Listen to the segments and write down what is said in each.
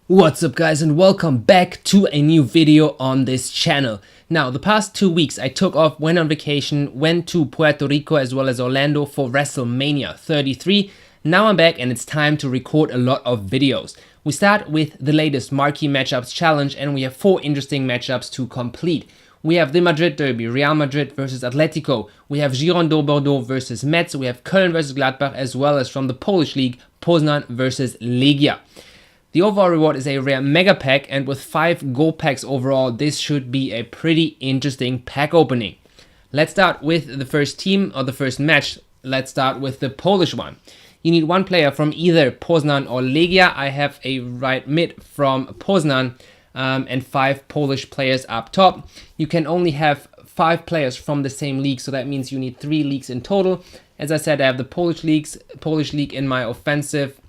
What's up guys, and welcome back to a new video on this channel. Now, the past 2 weeks I took off, went on vacation, went to Puerto Rico as well as Orlando for WrestleMania 33. Now I'm back and it's time to record a lot of videos. We start with the latest Marquee Matchups challenge and we have 4 interesting matchups to complete. We have the Madrid derby, Real Madrid versus Atletico. We have Girondins Bordeaux versus Metz. We have Köln versus Gladbach, as well as from the Polish league, Poznan versus Legia. The overall reward is a rare mega pack, and with 5 gold packs overall, this should be a pretty interesting pack opening. Let's start with the first team, or the first match. Let's start with the Polish one. You need 1 player from either Poznan or Legia. I have a right mid from Poznan and 5 Polish players up top. You can only have 5 players from the same league, so that means you need 3 leagues in total. As I said, I have the Polish league in my offensive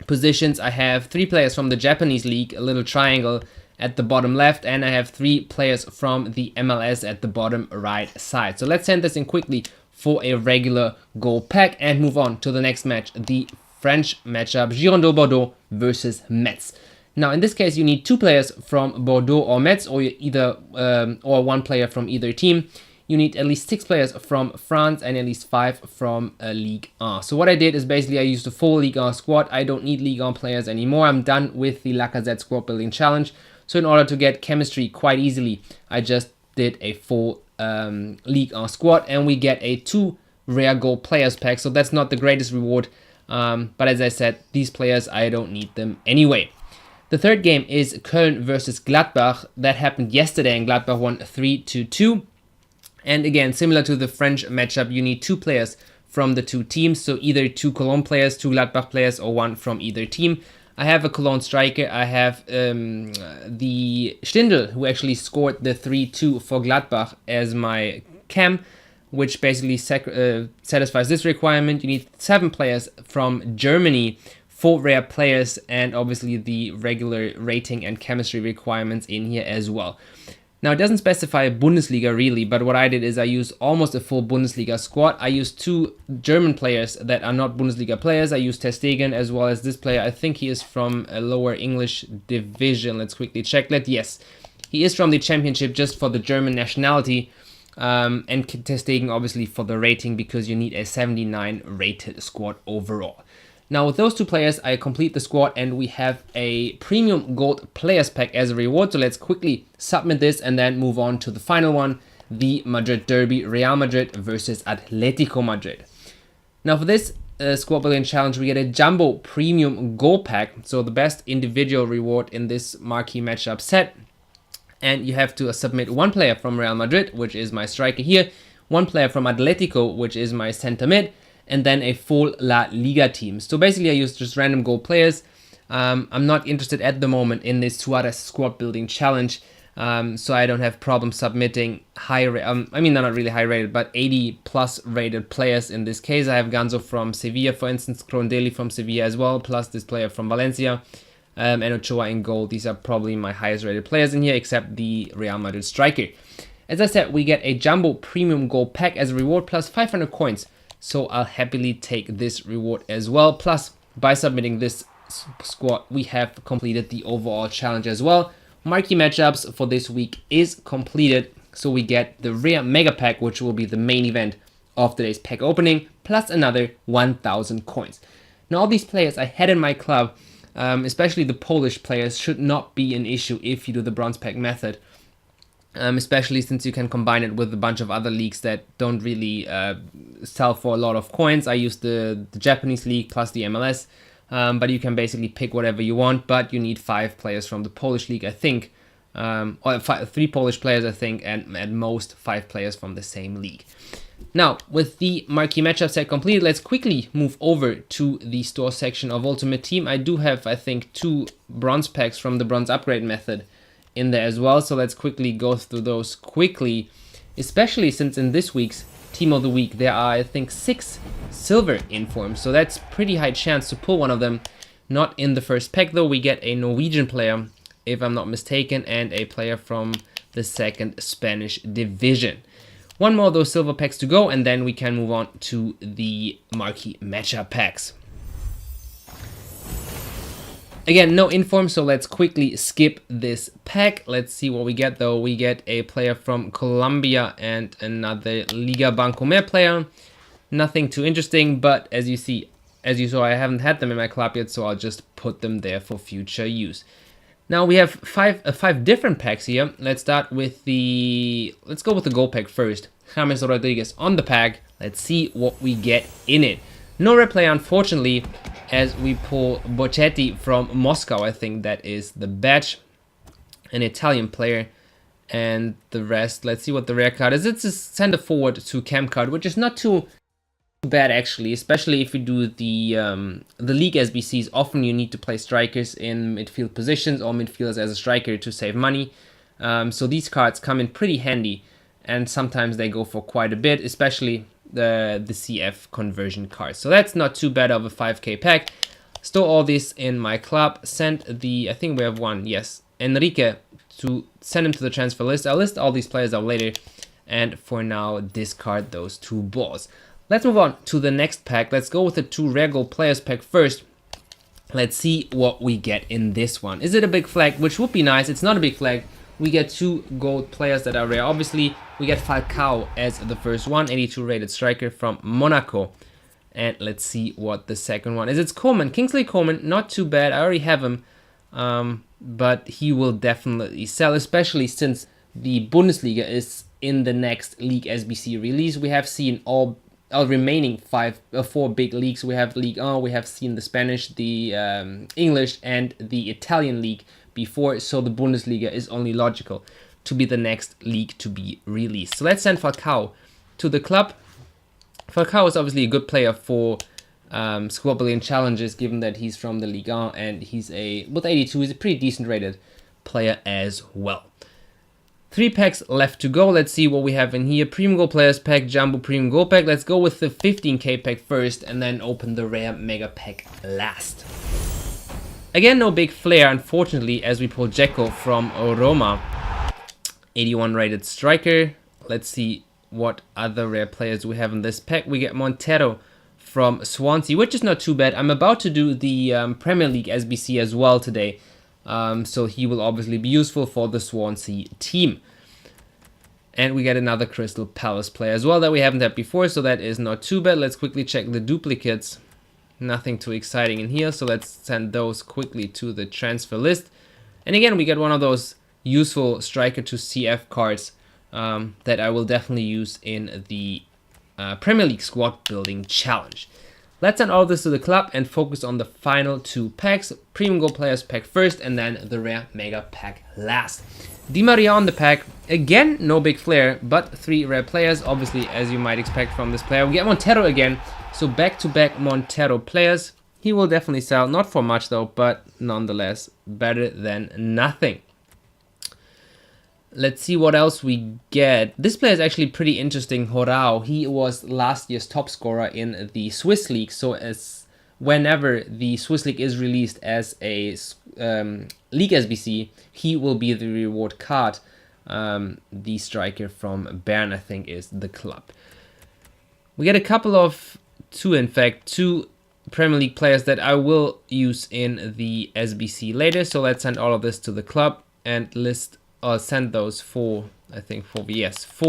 positions. I have 3 players from the Japanese league, a little triangle at the bottom left, and I have 3 players from the MLS at the bottom right side. So let's send this in quickly for a regular gold pack and move on to the next match, the French matchup, Girondins Bordeaux versus Metz. Now in this case you need 2 players from Bordeaux or Metz, or or 1 player from either team. You need at least 6 players from France and at least 5 from Ligue 1. So what I did is basically I used a full Ligue 1 squad. I don't need Ligue 1 players anymore. I'm done with the Lacazette squad building challenge. So in order to get chemistry quite easily, I just did a full Ligue 1 squad, and we get a 2 rare gold players pack. So that's not the greatest reward, but as I said, these players, I don't need them anyway. The third game is Köln versus Gladbach. That happened yesterday and Gladbach won 3-2. And again, similar to the French matchup, you need 2 players from the 2 teams. So either 2 Cologne players, 2 Gladbach players, or 1 from either team. I have a Cologne striker. I have the Stindl, who actually scored the 3-2 for Gladbach, as my cam, which basically satisfies this requirement. You need 7 players from Germany, 4 rare players, and obviously the regular rating and chemistry requirements in here as well. Now, it doesn't specify Bundesliga really, but what I did is I used almost a full Bundesliga squad. I used 2 German players that are not Bundesliga players. I used Ter Stegen as well as this player. I think he is from a lower English division. Let's quickly check that. Yes, he is from the championship just for the German nationality. And Ter Stegen obviously for the rating, because you need a 79 rated squad overall. Now with those 2 players, I complete the squad and we have a premium gold players pack as a reward. So let's quickly submit this and then move on to the final one, the Madrid derby, Real Madrid versus Atletico Madrid. Now for this squad building challenge, we get a jumbo premium gold pack. So the best individual reward in this marquee matchup set. And you have to submit 1 player from Real Madrid, which is my striker here, 1 player from Atletico, which is my center mid, and then a full La Liga team. So basically I use just random gold players. I'm not interested at the moment in this Suarez squad building challenge, so I don't have problem submitting not really high rated, but 80 plus rated players in this case. I have Ganzo from Sevilla, for instance, Crondeli from Sevilla as well, plus this player from Valencia, and Ochoa in gold. These are probably my highest rated players in here, except the Real Madrid striker. As I said, we get a jumbo premium gold pack as a reward, plus 500 coins. So I'll happily take this reward as well. Plus, by submitting this squad, we have completed the overall challenge as well. Marquee matchups for this week is completed. So we get the rare mega pack, which will be the main event of today's pack opening, plus another 1,000 coins. Now all these players I had in my club, especially the Polish players, should not be an issue if you do the bronze pack method. Especially since you can combine it with a bunch of other leagues that don't really sell for a lot of coins. I use the Japanese league plus the MLS, but you can basically pick whatever you want, but you need 5 players from the Polish league, I think, or 3 Polish players, I think, and at most 5 players from the same league. Now, with the marquee matchup set completed, let's quickly move over to the store section of Ultimate Team. I do have, I think, 2 bronze packs from the bronze upgrade method in there as well, so let's quickly go through those quickly, especially since in this week's Team of the Week there are, I think, 6 silver informs, so that's pretty high chance to pull one of them. Not in the first pack though. We get a Norwegian player, if I'm not mistaken, and a player from the 2nd Spanish division. 1 more of those silver packs to go, and then we can move on to the marquee matchup packs. Again, no inform, so let's quickly skip this pack. Let's see what we get though. We get a player from Colombia and another Liga Bancomer player. Nothing too interesting, but as you saw, I haven't had them in my club yet, so I'll just put them there for future use. Now we have five different packs here. Let's go with the gold pack first. James Rodriguez on the pack. Let's see what we get in it. No rare player, unfortunately, as we pull Bocchetti from Moscow. I think that is the badge. An Italian player. And the rest, let's see what the rare card is. It's a center forward to cam card, which is not too bad actually, especially if you do the league SBCs. Often you need to play strikers in midfield positions or midfielders as a striker to save money. So these cards come in pretty handy, and sometimes they go for quite a bit, especially the CF conversion cards. So that's not too bad of a 5k pack. Store all this in my club. Send I think we have one, yes, Enrique, to send him to the transfer list. I'll list all these players out later, and for now discard those two balls. Let's move on to the next pack. Let's go with the 2 rare gold players pack first. Let's see what we get in this one. Is it a big flag? Which would be nice. It's not a big flag. We get 2 gold players that are rare. Obviously, we get Falcao as the first one, 82 rated striker from Monaco. And let's see what the second one is. It's Coleman, Kingsley Coleman. Not too bad. I already have him. But he will definitely sell, especially since the Bundesliga is in the next League SBC release. We have seen all remaining 4 big leagues. We have Ligue 1, we have seen the Spanish, the English, and the Italian league before, so the Bundesliga is only logical to be the next league to be released. So let's send Falcao to the club. Falcao is obviously a good player for squad building challenges, given that he's from the Ligue 1 and he's with 82, he's a pretty decent rated player as well. 3 packs left to go. Let's see what we have in here. Premium Gold Players pack, Jumbo Premium Gold pack. Let's go with the 15k pack first and then open the rare mega pack last. Again, no big flair, unfortunately, as we pull Dzeko from Roma. 81 rated striker. Let's see what other rare players we have in this pack. We get Montero from Swansea, which is not too bad. I'm about to do the Premier League SBC as well today. So he will obviously be useful for the Swansea team. And we get another Crystal Palace player as well that we haven't had before, so that is not too bad. Let's quickly check the duplicates. Nothing too exciting in here, so let's send those quickly to the transfer list. And again, we get one of those useful striker to CF cards that I will definitely use in the Premier League squad building challenge. Let's send all this to the club and focus on the final 2 packs. Premium Gold Players pack first and then the rare mega pack last. Di Maria on the pack. Again, no big flair, but 3 rare players, obviously, as you might expect from this player. We get Montero again, so back-to-back Montero players. He will definitely sell, not for much though, but nonetheless, better than nothing. Let's see what else we get. This player is actually pretty interesting, Horao. He was last year's top scorer in the Swiss League, so as whenever the Swiss League is released as a League SBC, he will be the reward card. The striker from Bern, I think, is the club. We get a couple of two Premier League players that I will use in the SBC later. So let's send all of this to the club and send those 4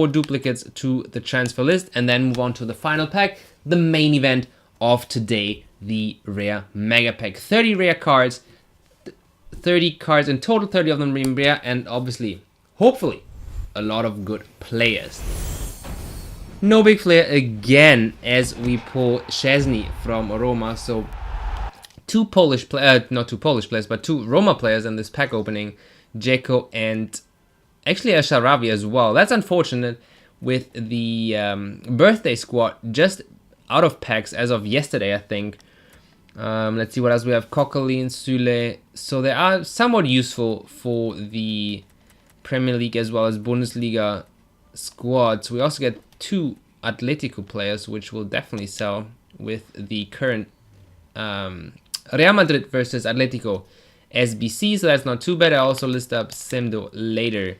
duplicates to the transfer list, and then move on to the final pack, the main event of today, the rare mega pack. 30 rare cards, 30 cards in total, 30 of them being rare, and obviously, hopefully, a lot of good players. No big flair again as we pull Szczesny from Roma. So 2 Polish players, not 2 Polish players, but 2 Roma players in this pack opening. Dzeko and actually El Shaarawy as well. That's unfortunate with the birthday squad just out of packs as of yesterday, I think. Let's see what else we have. Coquelin, Süle. So they are somewhat useful for the Premier League as well as Bundesliga squads. We also get 2 Atletico players, which will definitely sell with the current Real Madrid versus Atletico SBC, so that's not too bad. I also list up Semdo later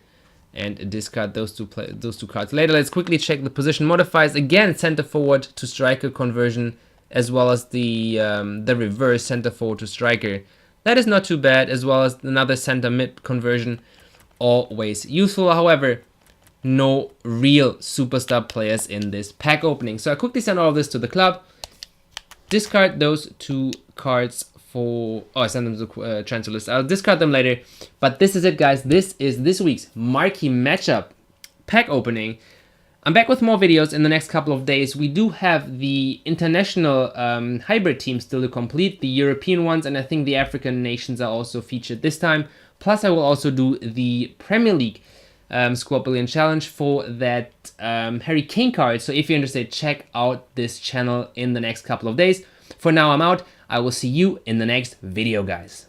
and discard those two cards later. Let's quickly check the position modifiers. Again, center forward to striker conversion, as well as the reverse center forward to striker. That is not too bad, as well as another center mid conversion, always useful. However, no real superstar players in this pack opening. So I quickly send all of this to the club, discard those 2 cards for, oh, I sent them to transfer list. I'll discard them later, but this is it, guys. This is this week's Marquee Matchup pack opening. I'm back with more videos in the next couple of days. We do have the international hybrid teams still to complete, the European ones, and I think the African nations are also featured this time. Plus, I will also do the Premier League Squad Billion Challenge for that Harry Kane card. So if you're interested, check out this channel in the next couple of days. For now, I'm out. I will see you in the next video, guys.